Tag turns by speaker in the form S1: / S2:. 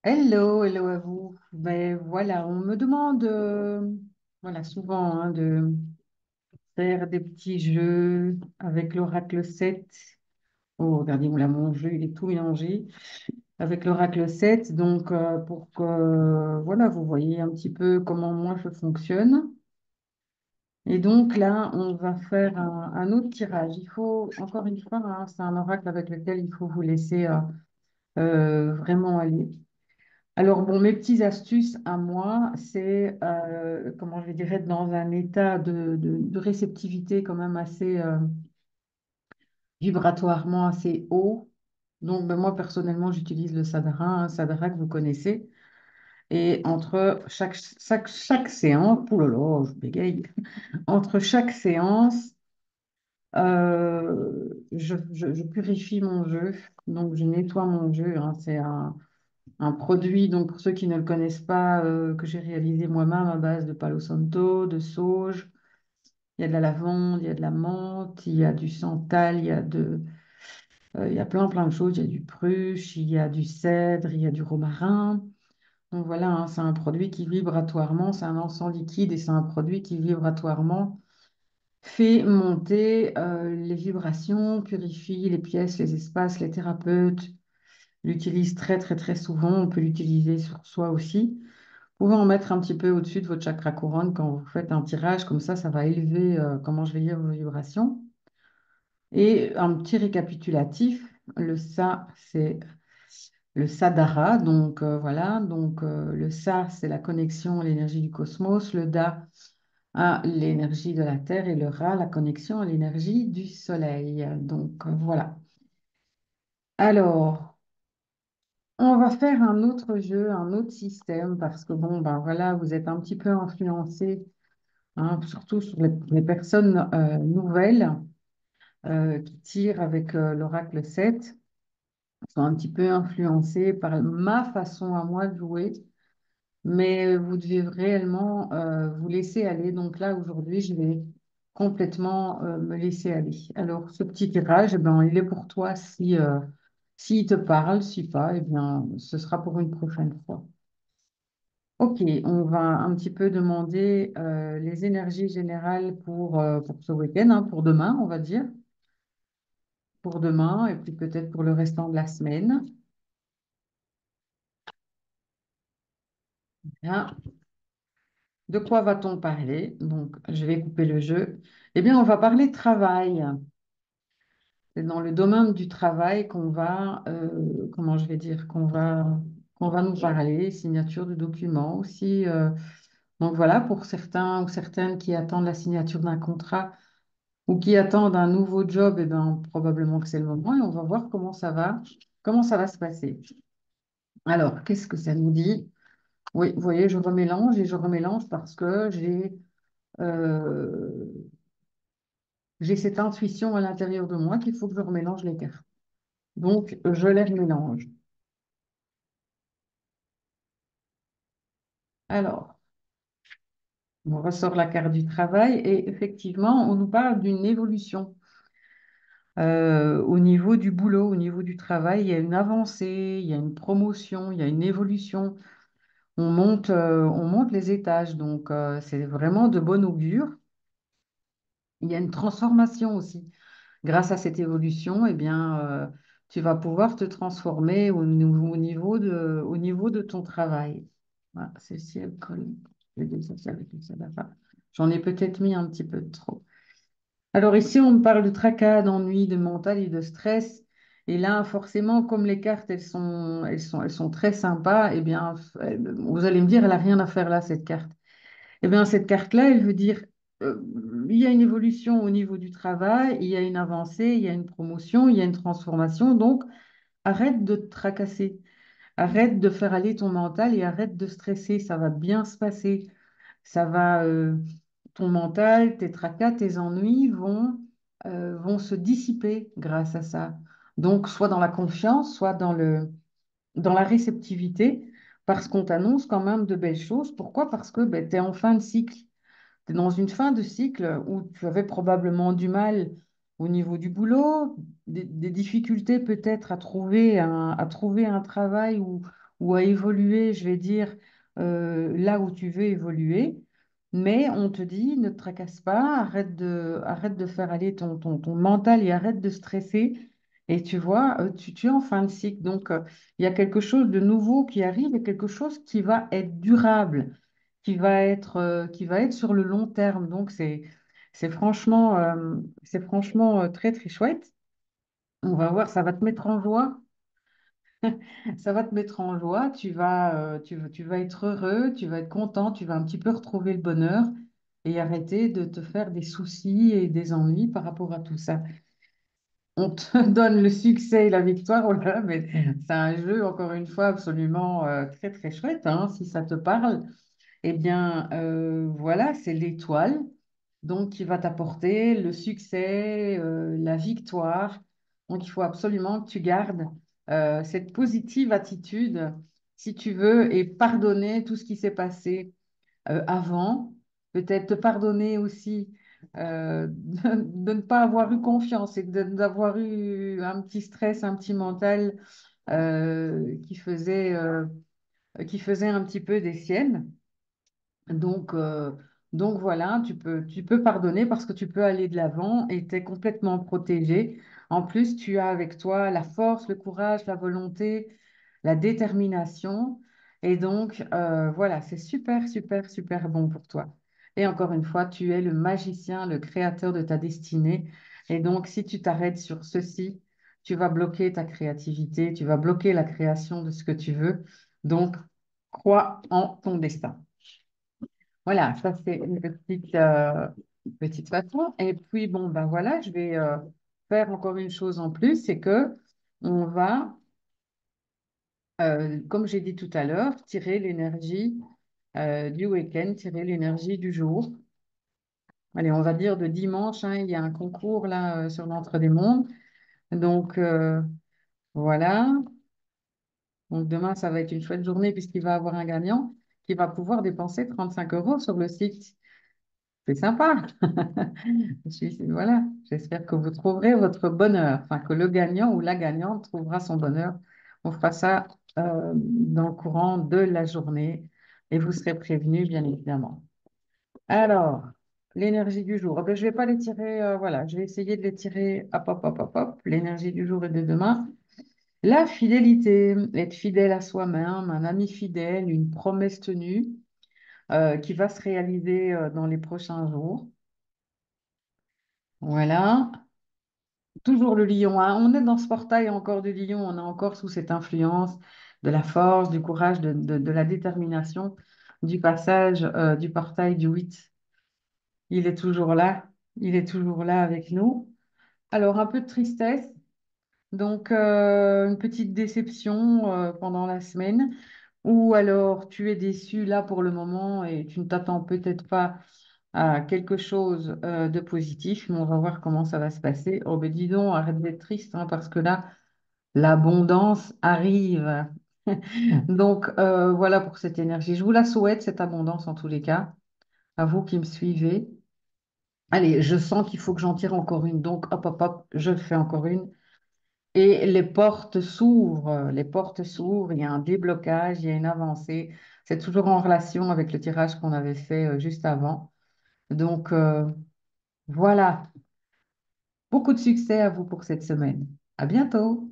S1: Hello, hello à vous. Ben voilà, on me demande voilà, souvent de faire des petits jeux avec l'Oracle 7. Oh, regardez, là, mon jeu, il est tout mélangé avec l'Oracle 7. Donc, pour que voilà, vous voyez un petit peu comment moi je fonctionne. Et donc là, on va faire un autre tirage. Il faut, encore une fois, c'est un oracle avec lequel il faut vous laisser vraiment aller. Alors, bon, mes petites astuces à moi, c'est, comment je vais dire, être dans un état de réceptivité quand même assez vibratoirement assez haut. Donc, ben, moi, personnellement, j'utilise le Sadhara, un Sadhara que vous connaissez. Et entre chaque séance, oh là là, je bégaye, entre chaque séance, je purifie mon jeu. Donc, je nettoie mon jeu, hein. C'est un produit, donc pour ceux qui ne le connaissent pas, que j'ai réalisé moi-même à base de Palo Santo, de sauge. Il y a de la lavande, il y a de la menthe, il y a du santal, il y a plein de choses. Il y a du pruche, il y a du cèdre, il y a du romarin. Donc voilà, hein, c'est un produit qui vibratoirement, c'est un encens liquide et c'est un produit qui vibratoirement fait monter les vibrations, purifie les pièces, les espaces. Les thérapeutes l'utilisent très souvent. On peut l'utiliser sur soi aussi. Vous pouvez en mettre un petit peu au-dessus de votre chakra couronne quand vous faites un tirage, comme ça va élever, comment je vais dire, vos vibrations. Et un petit récapitulatif, le Sa, c'est le Sadhara, donc voilà, donc le Sa, c'est la connexion à l'énergie du cosmos, le Da à l'énergie de la Terre et le Ra, la connexion à l'énergie du Soleil. Donc voilà. Alors, on va faire un autre jeu, un autre système, parce que bon, ben voilà, vous êtes un petit peu influencé, hein, surtout sur les personnes nouvelles qui tirent avec l'Oracle 7, sont un petit peu influencées par ma façon à moi de jouer, mais vous devez réellement vous laisser aller. Donc là, aujourd'hui, je vais complètement me laisser aller. Alors, ce petit tirage, eh ben, il est pour toi si, s'il te parle, si pas, eh bien, ce sera pour une prochaine fois. Ok, on va un petit peu demander les énergies générales pour ce week-end, hein, pour demain, on va dire, pour demain et puis peut-être pour le restant de la semaine. Bien. De quoi va-t-on parler? Donc, je vais couper le jeu. Eh bien, on va parler de travail. C'est dans le domaine du travail qu'on va, comment je vais dire, qu'on va nous parler, signature de documents aussi. Donc voilà, pour certains ou certaines qui attendent la signature d'un contrat ou qui attendent un nouveau job, eh ben, probablement que c'est le moment et on va voir comment ça va se passer. Alors, qu'est-ce que ça nous dit? Oui, vous voyez, je remélange et je remélange parce que euh, j'ai cette intuition à l'intérieur de moi qu'il faut que je remélange les cartes. Donc, je les remélange. Alors, on ressort la carte du travail et effectivement, on nous parle d'une évolution. Au niveau du boulot, au niveau du travail, il y a une avancée, il y a une promotion, il y a une évolution. On monte les étages, donc c'est vraiment de bon augure. Il y a une transformation aussi. Grâce à cette évolution, eh bien, tu vas pouvoir te transformer au niveau de ton travail. Voilà, celle-ci, elle colle. Je vais désasser avec le Sadafar. J'en ai peut-être mis un petit peu de trop. Alors ici, on me parle de tracas, d'ennui, de mental et de stress. Et là, forcément, comme les cartes, elles sont très sympas, eh bien, vous allez me dire, elle n'a rien à faire là, cette carte. Eh bien, cette carte-là, elle veut dire, euh, il y a une évolution au niveau du travail, il y a une avancée, il y a une promotion, il y a une transformation. Donc, arrête de te tracasser, arrête de faire aller ton mental et arrête de stresser. Ça va bien se passer. Ça va, ton mental, tes tracas, tes ennuis vont se dissiper grâce à ça. Donc, soit dans la confiance, soit dans la réceptivité, parce qu'on t'annonce quand même de belles choses. Pourquoi? Parce que ben, tu es en fin de cycle. Tu es dans une fin de cycle où tu avais probablement du mal au niveau du boulot, des difficultés peut-être à trouver un travail ou à évoluer, je vais dire, là où tu veux évoluer. Mais on te dit, ne te tracasse pas, arrête de faire aller ton mental et arrête de stresser. Et tu vois, tu es en fin de cycle. Donc, il y a quelque chose de nouveau qui arrive et quelque chose qui va être durable, qui va être sur le long terme. Donc, c'est franchement très, très chouette. On va voir, ça va te mettre en joie. Ça va te mettre en joie. Tu vas être heureux, tu vas être content, tu vas un petit peu retrouver le bonheur et arrêter de te faire des soucis et des ennuis par rapport à tout ça. On te donne le succès et la victoire, oh là, mais c'est un jeu, encore une fois, absolument très, très chouette, hein, si ça te parle. Eh bien, voilà, c'est l'étoile, donc qui va t'apporter le succès, la victoire. Donc, il faut absolument que tu gardes cette positive attitude, si tu veux, et pardonner tout ce qui s'est passé avant. Peut-être te pardonner aussi de ne pas avoir eu confiance et d'avoir eu un petit stress, un petit mental qui faisait un petit peu des siennes. Donc, euh, donc voilà, tu peux pardonner parce que tu peux aller de l'avant et tu es complètement protégé. En plus, tu as avec toi la force, le courage, la volonté, la détermination. Et donc, voilà, c'est super, super, super bon pour toi. Et encore une fois, tu es le magicien, le créateur de ta destinée. Et donc, si tu t'arrêtes sur ceci, tu vas bloquer ta créativité, tu vas bloquer la création de ce que tu veux. Donc, crois en ton destin. Voilà, ça c'est une petite façon. Et puis bon, ben voilà, je vais faire encore une chose en plus, c'est que on va, comme j'ai dit tout à l'heure, tirer l'énergie du week-end, tirer l'énergie du jour. Allez, on va dire de dimanche, hein, il y a un concours là sur l'Entre des Mondes. Donc voilà. Donc demain, ça va être une chouette journée puisqu'il va y avoir un gagnant qui va pouvoir dépenser 35 € sur le site. C'est sympa. Voilà, j'espère que vous trouverez votre bonheur, enfin que le gagnant ou la gagnante trouvera son bonheur. On fera ça dans le courant de la journée et vous serez prévenus, bien évidemment. Alors, l'énergie du jour. Eh ben, je ne vais pas les tirer, voilà, je vais essayer de les tirer, hop, hop, hop, hop, hop. L'énergie du jour et de demain. La fidélité, être fidèle à soi-même, un ami fidèle, une promesse tenue qui va se réaliser dans les prochains jours. Voilà. Toujours le lion, hein. On est dans ce portail encore du lion, on est encore sous cette influence de la force, du courage, de la détermination, du passage du portail du 8. Il est toujours là, il est toujours là avec nous. Alors, un peu de tristesse, donc une petite déception pendant la semaine, ou alors tu es déçu là pour le moment et tu ne t'attends peut-être pas à quelque chose de positif, mais on va voir comment ça va se passer. Oh ben dis donc, arrête d'être triste, hein, parce que là, l'abondance arrive. Donc voilà pour cette énergie. Je vous la souhaite, cette abondance en tous les cas, à vous qui me suivez. Allez, je sens qu'il faut que j'en tire encore une, donc hop, hop, hop, je le fais encore une. Et les portes s'ouvrent, il y a un déblocage, il y a une avancée. C'est toujours en relation avec le tirage qu'on avait fait juste avant. Donc voilà. Beaucoup de succès à vous pour cette semaine. À bientôt.